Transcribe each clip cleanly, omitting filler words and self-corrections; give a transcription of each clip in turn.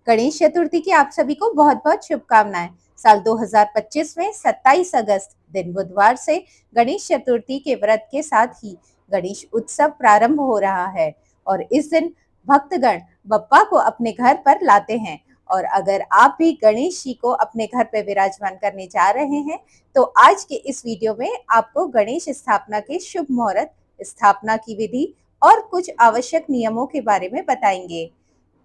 गणेश चतुर्थी की आप सभी को बहुत बहुत शुभकामनाएं। साल 2025 में 27 अगस्त दिन बुधवार से गणेश चतुर्थी के व्रत के साथ ही गणेश उत्सव प्रारंभ हो रहा है और इस दिन भक्तगण बप्पा को अपने घर पर लाते हैं। और अगर आप भी गणेश जी को अपने घर पर विराजमान करने जा रहे हैं तो आज के इस वीडियो में आपको गणेश स्थापना के शुभ मुहूर्त, स्थापना की विधि और कुछ आवश्यक नियमों के बारे में बताएंगे।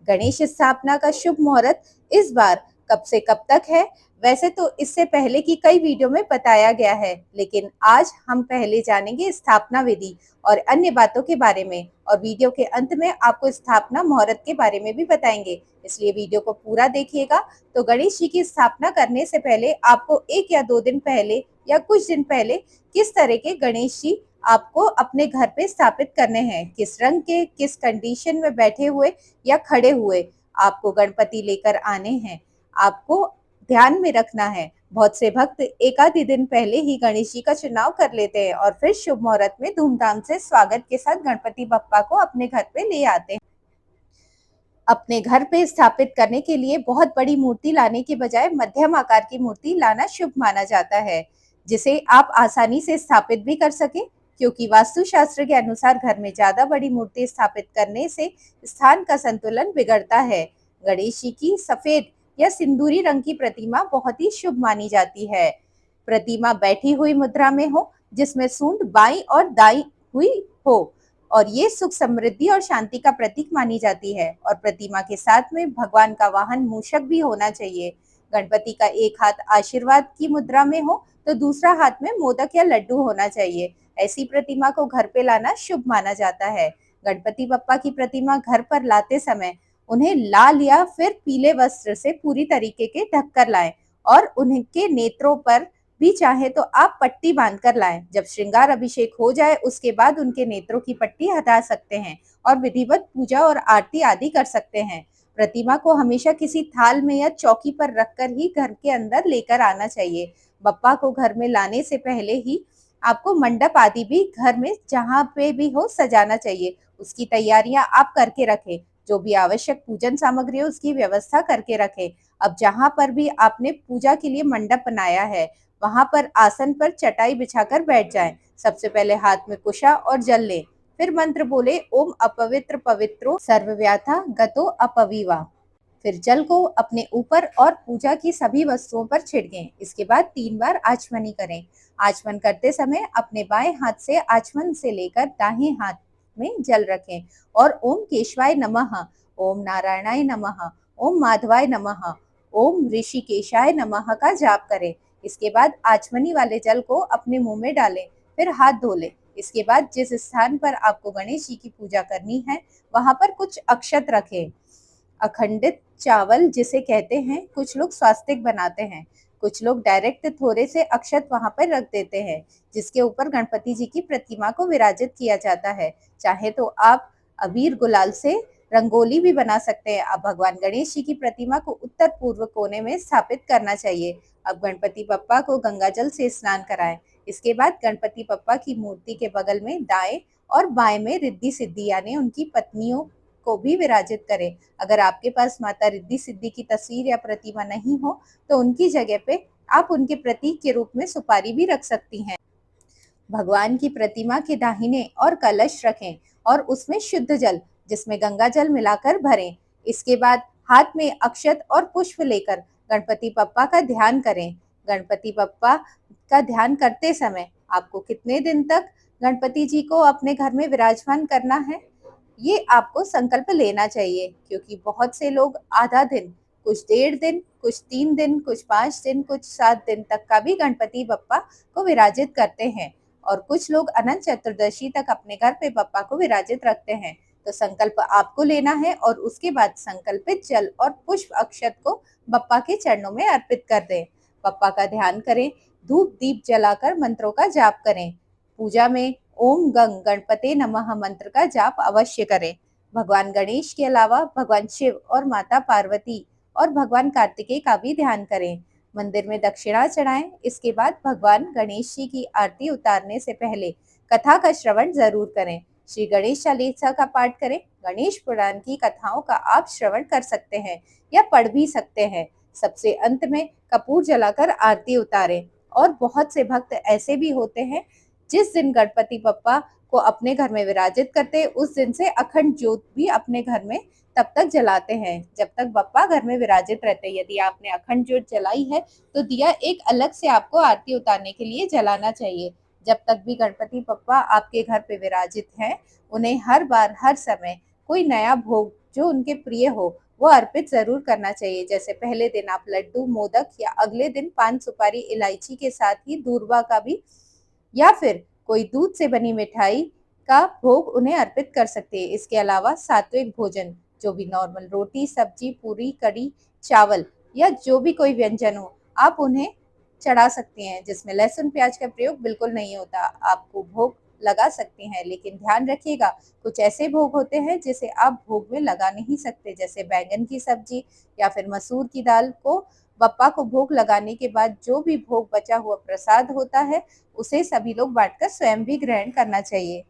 गणेश स्थापना का शुभ मुहूर्त इस बार कब से कब तक है? वैसे तो इससे पहले की कई वीडियो में बताया गया है, लेकिन आज हम पहले जानेंगे स्थापना विधि और अन्य बातों के बारे में, और वीडियो के अंत में आपको स्थापना मुहूर्त के बारे में भी बताएंगे, इसलिए वीडियो को पूरा देखिएगा। तो गणेश जी की स्थापना करने से पहले आपको 1 या 2 दिन पहले या कुछ दिन पहले किस तरह के गणेश जी आपको अपने घर पे स्थापित करने हैं, किस रंग के, किस कंडीशन में बैठे हुए या खड़े हुए आपको गणपति लेकर आने हैं, आपको ध्यान में रखना है। बहुत से भक्त एक आधे दिन पहले ही गणेश जी का चुनाव कर लेते हैं और फिर शुभ मुहूर्त में धूमधाम से स्वागत के साथ गणपति बप्पा को अपने घर पे ले आते हैं। अपने घर पे स्थापित करने के लिए बहुत बड़ी मूर्ति लाने के बजाय मध्यम आकार की मूर्ति लाना शुभ माना जाता है, जिसे आप आसानी से स्थापित भी कर सकें, क्योंकि वास्तुशास्त्र के अनुसार घर में ज्यादा बड़ी मूर्ति स्थापित करने से स्थान का संतुलन बिगड़ता है। गणेश जी की सफेद या सिंदूरी रंग की प्रतिमा बहुत ही शुभ मानी जाती है। प्रतिमा बैठी हुई मुद्रा में हो, जिसमें सूंड बाईं और दाईं हुई हो, और ये सुख, समृद्धि और शांति का प्रतीक मानी जाती है। और प्रतिमा के साथ में भगवान का वाहन मूषक भी होना चाहिए। गणपति का एक हाथ आशीर्वाद की मुद्रा में हो तो दूसरा हाथ में मोदक या लड्डू होना चाहिए। ऐसी प्रतिमा को घर पे लाना शुभ माना जाता है। गणपति बप्पा की प्रतिमा घर पर लाते समय उन्हें लाल या फिर पीले वस्त्र से पूरी तरीके के ढक कर लाएं, और उनके नेत्रों पर भी चाहे तो आप पट्टी बांधकर लाएं। जब श्रृंगार अभिषेक हो जाए उसके बाद उनके नेत्रों की पट्टी हटा सकते हैं और विधिवत पूजा और आरती आदि कर सकते हैं। प्रतिमा को हमेशा किसी थाल में या चौकी पर रखकर ही घर के अंदर लेकर आना चाहिए। बप्पा को घर में लाने से पहले ही आपको मंडप आदि भी घर में जहाँ पे भी हो सजाना चाहिए। उसकी तैयारियां आप करके रखें, जो भी आवश्यक पूजन सामग्री है उसकी व्यवस्था करके रखें। अब जहाँ पर भी आपने पूजा के लिए मंडप बनाया है वहां पर आसन पर चटाई बिछाकर बैठ जाएं। सबसे पहले हाथ में कुशा और जल लें, फिर मंत्र बोले, ओम अपवित्र पवित्रो सर्वव्याथा गतो अपविवा। फिर जल को अपने ऊपर और पूजा की सभी वस्तुओं पर छिड़कें। इसके बाद 3 बार आचमनी करें। आचमन करते समय अपने बाएं हाथ से आचमन से लेकर दाहिने हाथ में जल रखें और ओम केशवाय नमः, ओम नारायणाय नमः, ओम माधवाय नमः, ओम ऋषिकेशाय नमः का जाप करें। इसके बाद आचमनी वाले जल को अपने मुंह में डालें, फिर हाथ धो लें। इसके बाद जिस स्थान पर आपको गणेश जी की पूजा करनी है वहां पर कुछ अक्षत रखें। अखंडित चावल जिसे कहते हैं, कुछ लोग स्वास्तिक बनाते हैं, कुछ लोग डायरेक्ट थोड़े से अक्षत वहां पर रख देते हैं, जिसके ऊपर गणपति जी की प्रतिमा को विराजित किया जाता है। चाहे तो आप अबीर गुलाल से रंगोली भी बना सकते हैं। अब भगवान गणेश जी की प्रतिमा को उत्तर पूर्व कोने में स्थापित करना चाहिए। अब गणपति बप्पा को गंगा जल से स्नान कराएं। इसके बाद गणपति बप्पा की मूर्ति के बगल में दाएं और बाएं में रिद्धि सिद्धि यानी उनकी पत्नियों को भी विराजित करें। अगर आपके पास माता रिद्धि सिद्धि की तस्वीर या प्रतिमा नहीं हो तो उनकी जगह पे आप उनके प्रतीक के रूप में सुपारी भी रख सकती हैं। भगवान की प्रतिमा के दाहिने और कलश रखें और उसमें शुद्ध जल, जिसमें गंगा जल मिलाकर भरें। इसके बाद हाथ में अक्षत और पुष्प लेकर गणपति बप्पा का ध्यान करें। गणपति बप्पा का ध्यान करते समय आपको कितने दिन तक गणपति जी को अपने घर में विराजमान करना है, ये आपको संकल्प लेना चाहिए, क्योंकि बहुत से लोग आधा दिन, कुछ 1.5 दिन, कुछ 3 दिन, कुछ 5 दिन, कुछ 7 दिन तक का भी गणपति बप्पा को विराजित करते हैं, और कुछ लोग अनंत चतुर्दशी तक अपने घर पे बप्पा को विराजित रखते हैं। तो संकल्प आपको लेना है और उसके बाद संकल्पित जल और पुष्प अक्षत को बप्पा के चरणों में अर्पित कर दें। बप्पा का ध्यान करें, धूप दीप जलाकर मंत्रों का जाप करें। पूजा में ओम गंग गणपते नमः मंत्र का जाप अवश्य करें। भगवान गणेश के अलावा भगवान शिव और माता पार्वती और भगवान कार्तिकेय का भी ध्यान करें। मंदिर में दक्षिणा चढ़ाएं। इसके बाद भगवान गणेश जी की आरती उतारने से पहले कथा का श्रवण जरूर करें। श्री गणेश चालीसा का पाठ करें। गणेश पुराण की कथाओं का आप श्रवण कर सकते हैं या पढ़ भी सकते हैं। सबसे अंत में कपूर जलाकर आरती उतारें। और बहुत से भक्त ऐसे भी होते हैं जिस दिन गणपति बप्पा को अपने घर में विराजित करते उस दिन से अखंड ज्योत भी अपने घर में तब तक जलाते हैं जब तक बप्पा घर में विराजित रहते हैं। यदि आपने अखंड ज्योत जलाई है तो दिया एक अलग से आपको आरती उतारने के लिए जलाना चाहिए। जब तक भी गणपति बप्पा आपके घर पे विराजित हैं, उन्हें हर बार हर समय कोई नया भोग जो उनके प्रिय हो वो अर्पित जरूर करना चाहिए। जैसे पहले दिन आप लड्डू, मोदक या अगले दिन पान, सुपारी, इलायची के साथ ही दूर्वा का भी या फिर कोई दूध से बनी मिठाई का भोग उन्हें अर्पित कर सकते हैं। इसके अलावा सात्विक भोजन जो भी नॉर्मल रोटी, सब्जी, पूरी, कड़ी, चावल या जो भी कोई व्यंजन हो आप उन्हें चढ़ा सकती हैं जिसमें लहसुन प्याज का प्रयोग बिल्कुल नहीं होता। आपको भोग लगा सकती हैं लेकिन ध्यान रखिएगा कुछ ऐसे भोग होते हैं जिसे आप भोग में लगा नहीं सकते, जैसे बैंगन की सब्जी या फिर मसूर की दाल को बप्पा को भोग लगाने के बाद जो भी भोग बचा हुआ प्रसाद होता है उसे सभी लोग बांटकर स्वयं भी ग्रहण करना चाहिए।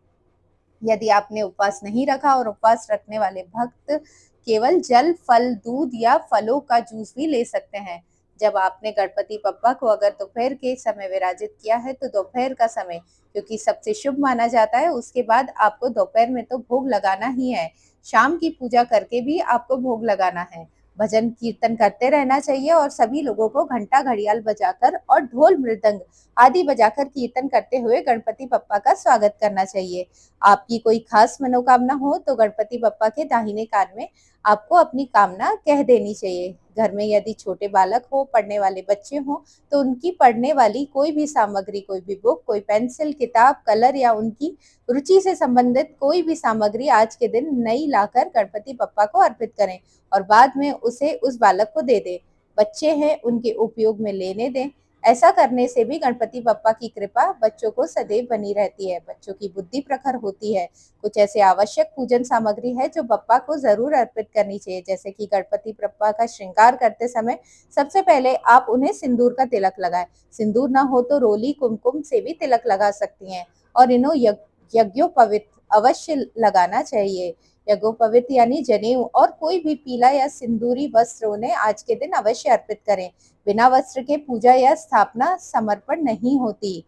यदि आपने उपवास नहीं रखा और उपवास रखने वाले भक्त केवल जल, फल, दूध या फलों का जूस भी ले सकते हैं। जब आपने गणपति बप्पा को अगर दोपहर के समय विराजित किया है तो दोपहर का समय क्योंकि सबसे शुभ माना जाता है, उसके बाद आपको दोपहर में तो भोग लगाना ही है। शाम की पूजा करके भी आपको भोग लगाना है। भजन कीर्तन करते रहना चाहिए और सभी लोगों को घंटा, घड़ियाल बजाकर और ढोल, मृदंग आदि बजाकर कीर्तन करते हुए गणपति बप्पा का स्वागत करना चाहिए। आपकी कोई खास मनोकामना हो तो गणपति बप्पा के दाहिने कान में आपको अपनी कामना कह देनी चाहिए। घर में यदि छोटे बालक हो, पढ़ने वाले बच्चे हो तो उनकी पढ़ने वाली कोई भी सामग्री, कोई भी बुक, कोई पेंसिल, किताब, कलर या उनकी रुचि से संबंधित कोई भी सामग्री आज के दिन नई लाकर गणपति बप्पा को अर्पित करें और बाद में उसे उस बालक को दे दें। बच्चे हैं उनके उपयोग में लेने दें। ऐसा करने से भी गणपति बप्पा की कृपा बच्चों को सदैव बनी रहती है। बच्चों की बुद्धि प्रखर होती है। कुछ ऐसे आवश्यक पूजन सामग्री है जो बप्पा को जरूर अर्पित करनी चाहिए, जैसे कि गणपति बप्पा का श्रृंगार करते समय सबसे पहले आप उन्हें सिंदूर का तिलक लगाएं। सिंदूर ना हो तो रोली, कुमकुम से भी तिलक लगा सकती हैं और इन्हें यज्ञोपवीत अवश्य लगाना चाहिए। यज्ञोपवीत यानी जनेऊ और कोई भी पीला या सिंदूरी वस्त्र उन्हें आज के दिन अवश्य अर्पित करें। बिना वस्त्र के पूजा या स्थापना समर्पण नहीं होती।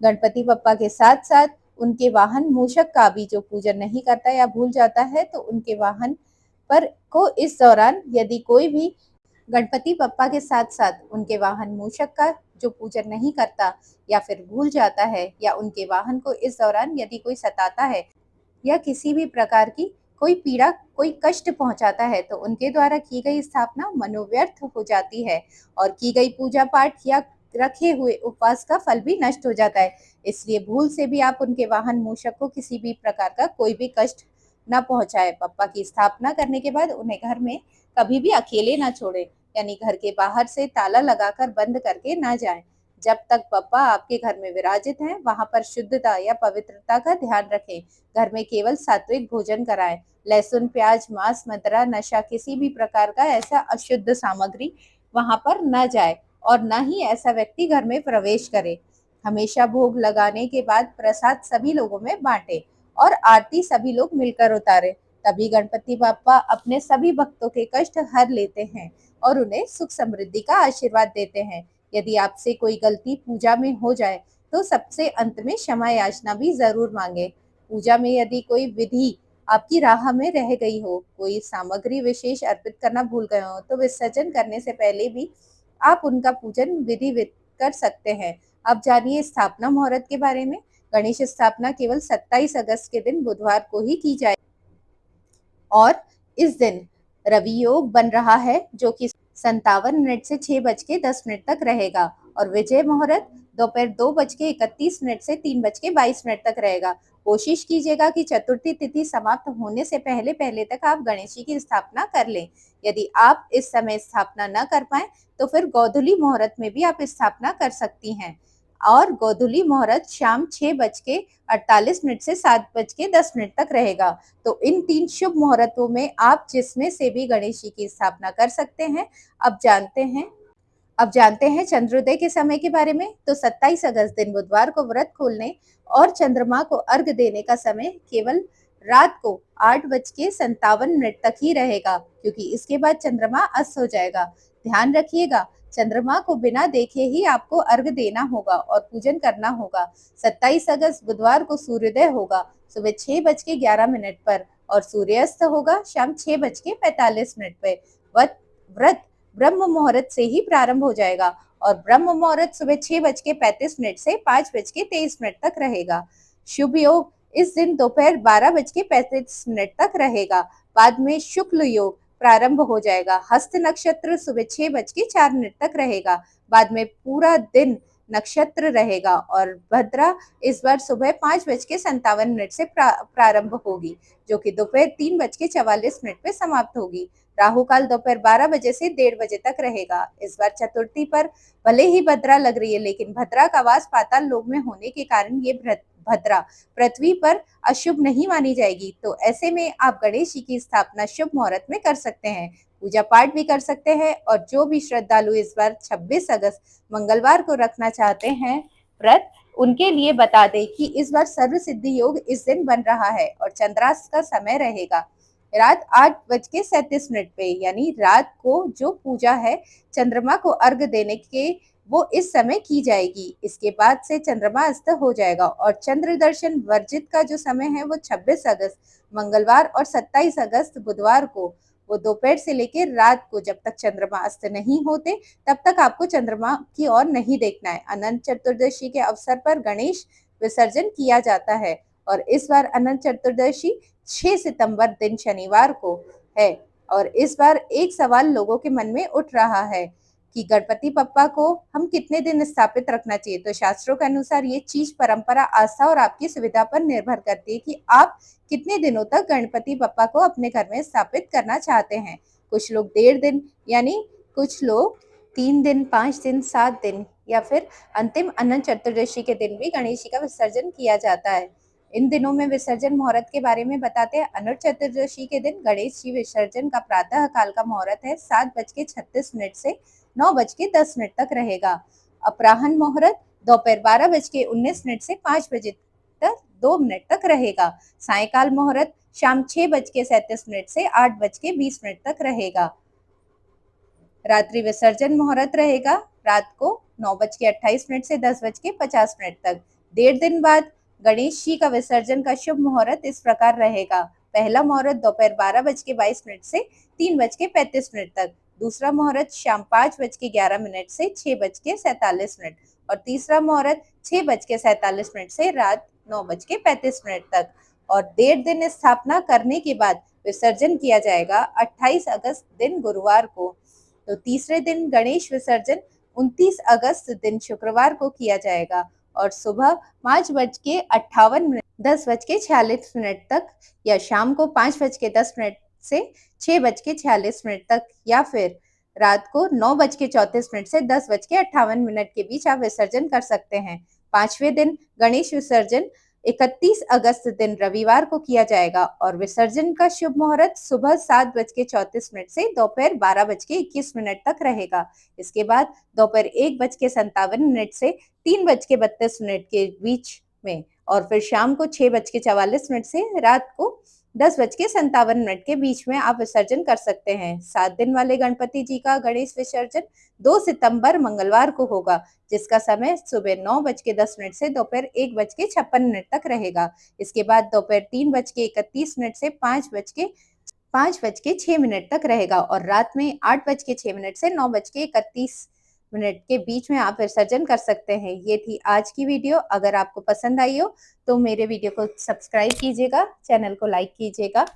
गणपति बप्पा के साथ साथ उनके वाहन मूषक का भी जो पूजन नहीं करता या भूल जाता है तो उनके वाहन पर को इस दौरान यदि कोई भी गणपति बप्पा के साथ साथ उनके वाहन मूषक का जो पूजन नहीं करता या फिर भूल जाता है या उनके वाहन को इस दौरान यदि कोई सताता है या किसी भी प्रकार की कोई पीड़ा, कोई कष्ट पहुंचाता है तो उनके द्वारा की गई स्थापना मनोव्यर्थ हो जाती है और की गई पूजा पाठ या रखे हुए उपवास का फल भी नष्ट हो जाता है। इसलिए भूल से भी आप उनके वाहन मूषक को किसी भी प्रकार का कोई भी कष्ट न पहुंचाए। बप्पा की स्थापना करने के बाद उन्हें घर में कभी भी अकेले ना छोड़े, यानी घर के बाहर से ताला लगाकर बंद करके ना जाएं। जब तक बप्पा आपके घर में विराजित हैं, वहां पर शुद्धता या पवित्रता का ध्यान रखें। घर में केवल सात्विक भोजन कराएं। लहसुन, प्याज, मांस, मदिरा, नशा, किसी भी प्रकार का ऐसा अशुद्ध सामग्री वहां पर न जाए और न ही ऐसा व्यक्ति घर में प्रवेश करे। हमेशा भोग लगाने के बाद प्रसाद सभी लोगों में बांटे और आरती सभी लोग मिलकर उतारे। तभी गणपति बाप्पा अपने सभी भक्तों के कष्ट हर लेते हैं और उन्हें सुख समृद्धि का आशीर्वाद देते हैं। यदि आपसे कोई गलती पूजा में हो जाए तो सबसे अंत में क्षमा याचना भी जरूर मांगे। पूजा में यदि कोई विधि आपकी राह में रह गई हो, कोई सामग्री विशेष अर्पित करना भूल गए हो तो विसर्जन करने से पहले भी आप उनका पूजन विधिवत कर सकते हैं। अब जानिए स्थापना मुहूर्त के बारे में। गणेश स्थापना केवल 27 अगस्त के दिन बुधवार को ही की जाए और इस दिन रवि योग बन रहा है जो कि 57 मिनट से 6:10 तक रहेगा और विजय मुहूर्त दोपहर 2:31 से 3:22 तक रहेगा। कोशिश कीजिएगा कि चतुर्थी तिथि समाप्त होने से पहले पहले तक आप गणेश जी की स्थापना कर लें। यदि आप इस समय स्थापना न कर पाए तो फिर गोधूली मुहूर्त में भी आप स्थापना कर सकती हैं और गोधूली मुहूर्त शाम 6:48 से 7:10 तक रहेगा। तो इन 3 शुभ मुहूर्तों में आप जिसमें से भी गणेश जी की स्थापना कर सकते हैं। अब जानते हैं अब जानते हैं चंद्रोदय के समय के बारे में। तो 27 अगस्त दिन बुधवार को व्रत खोलने और चंद्रमा को अर्घ देने का समय केवल रात को 8:57 तक ही रहेगा, क्योंकि इसके बाद चंद्रमा अस्त हो जाएगा। ध्यान रखिएगा, चंद्रमा को बिना देखे ही आपको अर्घ देना होगा और पूजन करना होगा। 27 अगस्त बुधवार को सूर्योदय होगा सुबह 6:11 पर और सूर्यास्त होगा शाम 6:45 पर। व्रत ब्रह्म मुहूर्त से ही प्रारंभ हो जाएगा और ब्रह्म मुहूर्त सुबह 6:35 से 5:23 तक रहेगा। शुभ योग इस दिन दोपहर 12:35 तक रहेगा। बाद में शुक्ल योग प्रारंभ हो जाएगा। हस्त नक्षत्र सुबह 6:04 तक रहेगा। बाद में पूरा दिन नक्षत्र रहेगा और भद्रा इस बार सुबह 5:57 से प्रारंभ होगी, जो कि दोपहर 3:44 पे समाप्त होगी। राहु काल दोपहर 12 बजे से 1:30 बजे तक रहेगा। इस बार चतुर्थी पर भले ही भद्रा लग रही है, लेकिन भद्रा का वास पाताल लोक में होने के कारण ये भद्रा पृथ्वी पर अशुभ नहीं मानी जाएगी। तो ऐसे में आप गणेश जी की स्थापना शुभ मुहूर्त में कर सकते हैं, पूजा पाठ भी कर सकते हैं। और जो भी श्रद्धालु इस बार 26 अगस्त मंगलवार को रखना चाहते हैं व्रत, उनके लिए बता दें कि इस बार सर्व सिद्धि योग इस दिन बन रहा है और चंद्रास्त का समय रहेगा रात 8:37 पे, यानी रात को जो पूजा है चंद्रमा को अर्घ देने के, वो इस समय की जाएगी। इसके बाद से चंद्रमा अस्त हो जाएगा और चंद्र दर्शन वर्जित का जो समय है वो 26 अगस्त मंगलवार और 27 अगस्त बुधवार को, वो दोपहर से लेकर रात को, जब तक चंद्रमा अस्त नहीं होते तब तक आपको चंद्रमा की ओर नहीं देखना है। अनंत चतुर्दशी के अवसर पर गणेश विसर्जन किया जाता है और इस बार अनंत चतुर्दशी 6 सितंबर दिन शनिवार को है। और इस बार एक सवाल लोगों के मन में उठ रहा है कि गणपति बप्पा को हम कितने दिन स्थापित रखना चाहिए। तो शास्त्रों के अनुसार ये चीज परंपरा, आस्था और आपकी सुविधा पर निर्भर करती है कि आप कितने दिनों तक गणपति बप्पा को अपने घर में स्थापित करना चाहते हैं। कुछ लोग 1.5 दिन, यानी कुछ लोग 3 दिन, 5 दिन, 7 दिन, या फिर अंतिम अनंत चतुर्दशी के दिन भी गणेश जी का विसर्जन किया जाता है। इन दिनों में विसर्जन मुहूर्त के बारे में बताते हैं। अनंत चतुर्दशी के दिन गणेश जी विसर्जन का प्रातः काल का मुहूर्त है 7:36 से 9:10 तक रहेगा। अपराह्न मुहूर्त दोपहर 12:19 से 5 बजे तक 2 मिनट तक रहेगा। सायकाल मुहूर्त शाम 6:37 से 8:20 तक रहेगा। रात्रि विसर्जन मुहूर्त रहेगा रात को 9:28 से 10:50 तक। 1.5 दिन बाद गणेश जी का विसर्जन का शुभ मुहूर्त इस प्रकार रहेगा। पहला मुहूर्त दोपहर 12:22 से 3:35 तक। दूसरा मुहूर्त शाम 5:11 से 6:47 और तीसरा मुहूर्त 6:47 से रात 9:35 तक। और 1.5 दिन स्थापना करने के बाद विसर्जन किया जाएगा 28 अगस्त दिन गुरुवार को। तो तीसरे दिन गणेश विसर्जन 29 अगस्त दिन शुक्रवार को किया जाएगा और सुबह 5:58 10:46 तक, या शाम को 5:10 से 6:46 तक, या फिर रात को 9:34 से 10:58 के बीच आप विसर्जन कर सकते हैं। 5वें दिन गणेश विसर्जन 31 अगस्त दिन रविवार को किया जाएगा और विसर्जन का शुभ मुहूर्त सुबह 7:34 से दोपहर 12:21 तक रहेगा। इसके बाद दोपहर 1:57 से 3:32 के बीच में और फिर शाम को 6:44 से रात को 10:57 के बीच में आप विसर्जन कर सकते हैं। 7 दिन वाले गणपति जी का गणेश विसर्जन 2 सितंबर मंगलवार को होगा, जिसका समय सुबह 9:10 से दोपहर 1:56 तक रहेगा। इसके बाद दोपहर 3:31 से 5:06 तक रहेगा और रात में 8:06 से 9:31 के बीच में आप विसर्जन कर सकते हैं। ये थी आज की वीडियो। अगर आपको पसंद आई हो तो मेरे वीडियो को सब्सक्राइब कीजिएगा, चैनल को लाइक कीजिएगा।